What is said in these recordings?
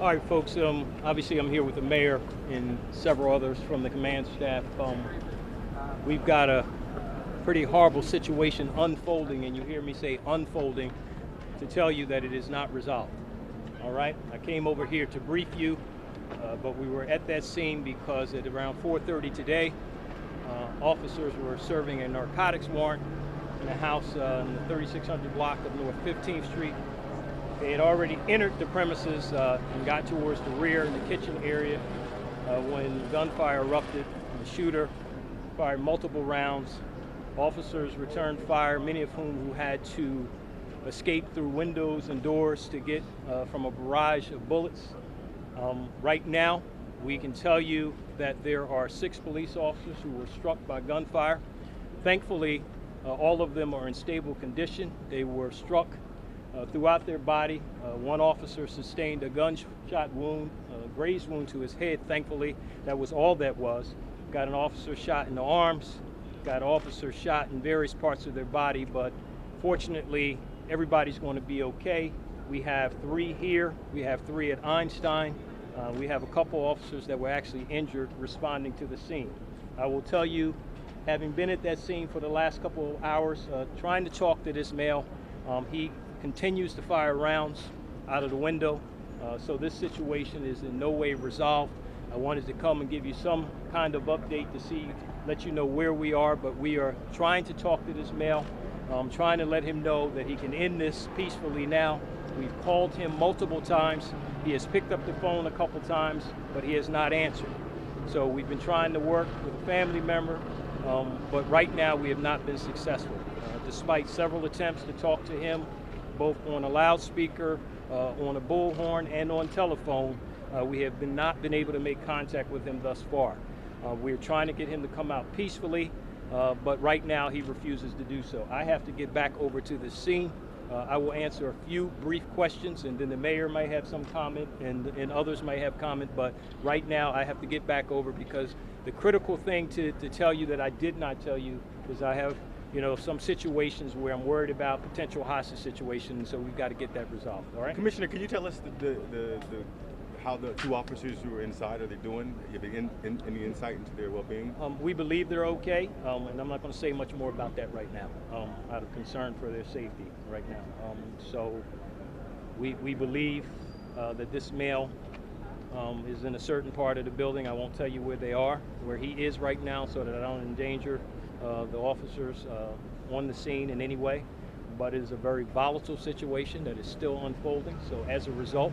All right, folks. Obviously, I'm here with the mayor and several others from the command staff. We've got a pretty horrible situation unfolding, and you hear me say unfolding to tell you that it is not resolved. All right. I came over here to brief you, but we were at that scene because at around 4:30 today, officers were serving a narcotics warrant in a house in the 3600 block of North 15th Street. They had already entered the premises and got towards the rear in the kitchen area when gunfire erupted. The shooter fired multiple rounds. Officers returned fire, many of whom had to escape through windows and doors to get from a barrage of bullets. Right now, we can tell you that there are 6 police officers who were struck by gunfire. Thankfully, all of them are in stable condition. They were struck throughout their body. One officer sustained a gunshot wound, a grazed wound to his head. Thankfully, that was all that was. Got an officer shot in the arms, got an officer shot in various parts of their body, but fortunately, everybody's going to be okay. We have 3 here. We have 3 at Einstein. We have a couple officers that were actually injured responding to the scene. I will tell you, having been at that scene for the last couple of hours, trying to talk to this male, he continues to fire rounds out of the window. So this situation is in no way resolved. I wanted to come and give you some kind of update to let you know where we are, but we are trying to talk to this male, trying to let him know that he can end this peacefully now. We've called him multiple times. He has picked up the phone a couple times, but he has not answered. So we've been trying to work with a family member, but right now we have not been successful. Despite several attempts to talk to him, both on a loudspeaker, on a bullhorn, and on telephone, we have not been able to make contact with him thus far. We're trying to get him to come out peacefully, but right now he refuses to do so. I have to get back over to the scene. I will answer a few brief questions, and then the mayor may have some comment, and others may have comment, but right now I have to get back over because the critical thing to tell you that I did not tell you is I have some situations where I'm worried about potential hostage situations, so we've got to get that resolved. All right. Commissioner, can you tell us how the 2 officers who were inside are they doing? Have you any insight into their well-being? We believe they're okay, and I'm not going to say much more about that right now, out of concern for their safety right now. So we believe that this male is in a certain part of the building. I won't tell you where they are, where he is right now, so that I don't endanger the officers on the scene in any way, but it is a very volatile situation that is still unfolding. So as a result,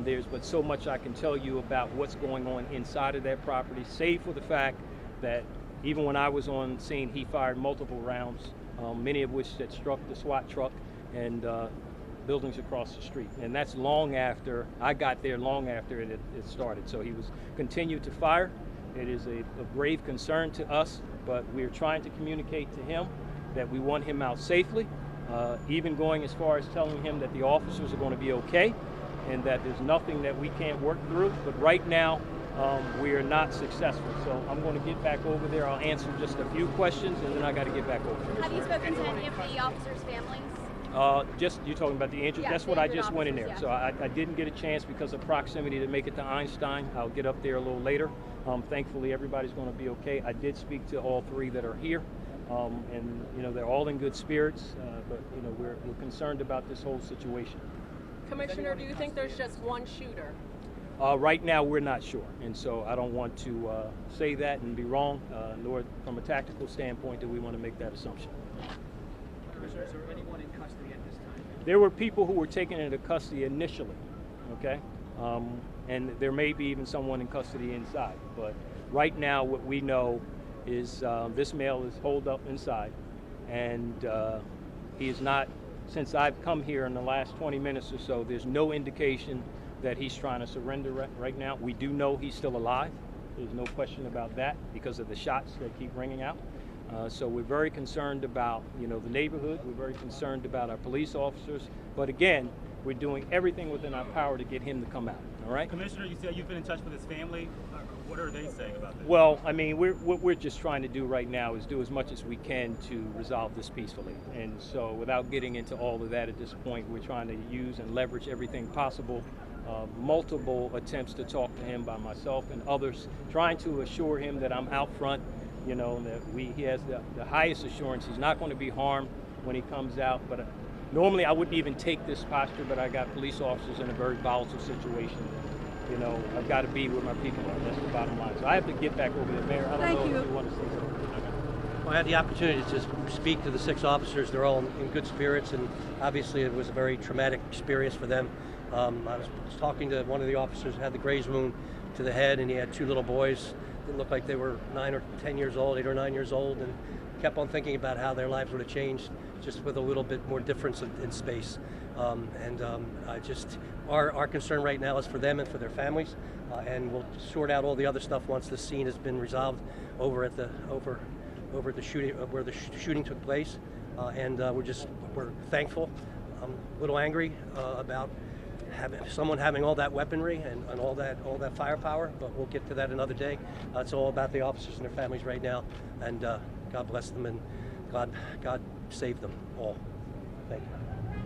there's but so much I can tell you about what's going on inside of that property, save for the fact that even when I was on scene, he fired multiple rounds, many of which that struck the SWAT truck and buildings across the street. And that's long after I got there, long after it started. So he was continued to fire. It is a grave concern to us, but we're trying to communicate to him that we want him out safely, even going as far as telling him that the officers are going to be okay and that there's nothing that we can't work through. But right now, we are not successful. So I'm going to get back over there. I'll answer just a few questions, and then I got to get back over there. Have you spoken to any of the officers' families? Just you're talking about the injured. Yeah, that's the what I injured just went in there. officers, So I didn't get a chance because of proximity to make it to Einstein. I'll get up there a little later. Thankfully, everybody's going to be okay. I did speak to all 3 that are here, and they're all in good spirits. But we're concerned about this whole situation. Commissioner, do you think there's just one shooter? Right now, we're not sure, and so I don't want to say that and be wrong, nor from a tactical standpoint do we want to make that assumption. Commissioner, is there anyone in custody at this time? There were people who were taken into custody initially, okay? And there may be even someone in custody inside. But right now, what we know is this male is holed up inside, and he is not, since I've come here in the last 20 minutes or so, there's no indication that he's trying to surrender right now. We do know he's still alive. There's no question about that because of the shots that keep ringing out. So we're very concerned about, the neighborhood. We're very concerned about our police officers. But again, we're doing everything within our power to get him to come out. All right. Commissioner, you said you've been in touch with his family. What are they saying about this? Well, I mean, what we're just trying to do right now is do as much as we can to resolve this peacefully. And so without getting into all of that at this point, we're trying to use and leverage everything possible multiple attempts to talk to him by myself and others, trying to assure him that I'm out front, you know, that he has the highest assurance he's not going to be harmed when he comes out. But normally I wouldn't even take this posture, but I got police officers in a very volatile situation. You know, I've got to be where my people are. That's the bottom line. So I have to get back over there. Mayor, I don't know if you want to say something. Well, I had the opportunity to speak to the 6 officers. They're all in good spirits, and obviously it was a very traumatic experience for them. I was talking to one of the officers who had the graze wound to the head, and he had 2 little boys that looked like they were 9 or 10 years old, 8 or 9 years old, and kept on thinking about how their lives would have changed just with a little bit more difference in space. Our concern right now is for them and for their families, and we'll sort out all the other stuff once the scene has been resolved over at the shooting where the shooting took place. We're thankful. I'm a little angry about someone having all that weaponry and all that firepower, but we'll get to that another day. It's all about the officers and their families right now, and God bless them and God save them all. Thank you.